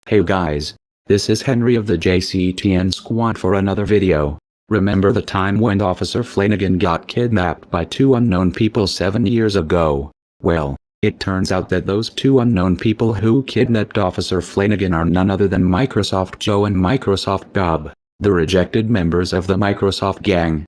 Hey guys, this is Henry of the JCTN squad for another video. Remember the time when Officer Flanagan got kidnapped by two unknown people 7 years ago? Well, it turns out that those two unknown people who kidnapped Officer Flanagan are none other than Microsoft Joe and Microsoft Bob, the rejected members of the Microsoft gang.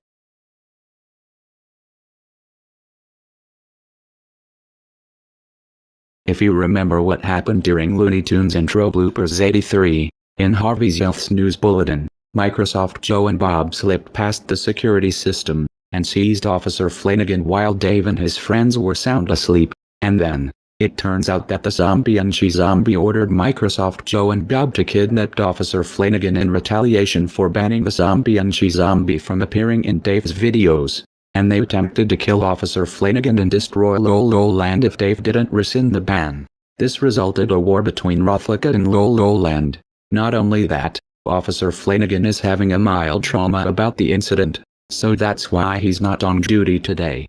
If you remember what happened during Looney Tunes Intro Bloopers 83, in Harvey's Health's news bulletin, Microsoft Joe and Bob slipped past the security system, and seized Officer Flanagan while Dave and his friends were sound asleep, and then, it turns out that the zombie and she-zombie ordered Microsoft Joe and Bob to kidnap Officer Flanagan in retaliation for banning the zombie and she-zombie from appearing in Dave's videos. And they attempted to kill Officer Flanagan and destroy Lol-Land if Dave didn't rescind the ban. This resulted a war between Rothlicket and Lol-Land. Not only that, Officer Flanagan is having a mild trauma about the incident, so that's why he's not on duty today.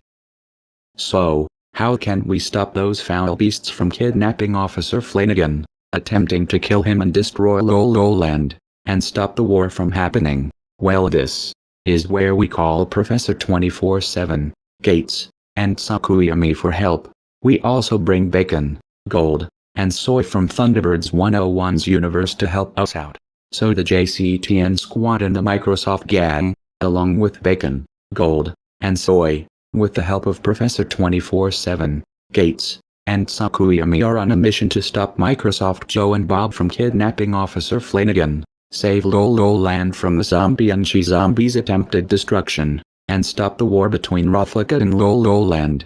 So, how can we stop those foul beasts from kidnapping Officer Flanagan, attempting to kill him and destroy Lol-Land, and stop the war from happening? Well, this is where we call Professor 24/7, Gates, and Sakuyami for help. We also bring Bacon, Gold, and Soy from Thunderbirds 101's universe to help us out. So the JCTN squad and the Microsoft gang, along with Bacon, Gold, and Soy, with the help of Professor 24/7, Gates, and Sakuyami are on a mission to stop Microsoft Joe and Bob from kidnapping Officer Flanagan, save Lol-Land from the zombie and she-zombie's attempted destruction, and stop the war between Rothlicket and Lol-Land.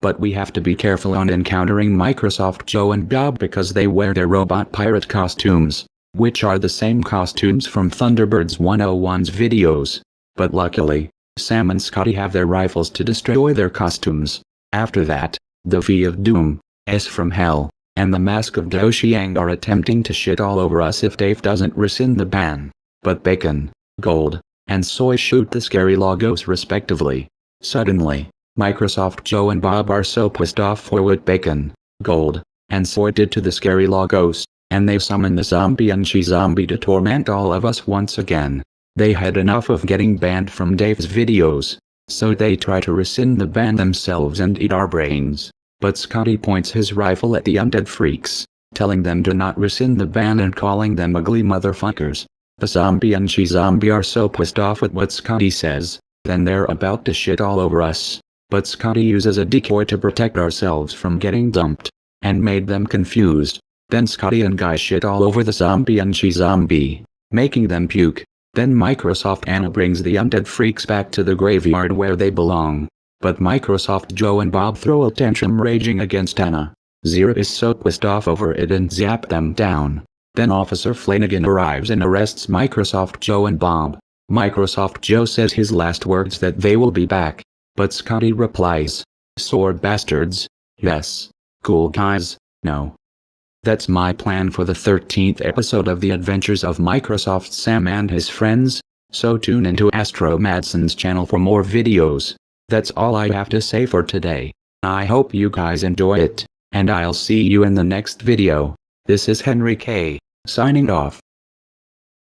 But we have to be careful on encountering Microsoft Joe and Bob because they wear their robot pirate costumes, which are the same costumes from Thunderbirds 101's videos. But luckily, Sam and Scotty have their rifles to destroy their costumes. After that, the V of Doom, S from Hell, and the Mask of Doxiang are attempting to shit all over us if Dave doesn't rescind the ban. But Bacon, Gold, and Soy shoot the scary logos respectively. Suddenly, Microsoft Joe and Bob are so pissed off for what Bacon, Gold, and Soy did to the scary logos, and they summon the zombie and she-zombie to torment all of us once again. They had enough of getting banned from Dave's videos, so they try to rescind the ban themselves and eat our brains. But Scotty points his rifle at the undead freaks, telling them to not rescind the ban and calling them ugly motherfuckers. The zombie and she-zombie are so pissed off at what Scotty says, then they're about to shit all over us. But Scotty uses a decoy to protect ourselves from getting dumped, and made them confused. Then Scotty and Guy shit all over the zombie and she-zombie, making them puke. Then Microsoft Anna brings the undead freaks back to the graveyard where they belong. But Microsoft Joe and Bob throw a tantrum raging against Anna. Zero is so pissed off over it and zap them down. Then Officer Flanagan arrives and arrests Microsoft Joe and Bob. Microsoft Joe says his last words that they will be back. But Scotty replies, "Sore bastards, yes. Cool guys, no." That's my plan for the 13th episode of The Adventures of Microsoft Sam and his friends, so tune into Astro Madson's channel for more videos. That's all I have to say for today. I hope you guys enjoy it, and I'll see you in the next video. This is Henry K, signing off.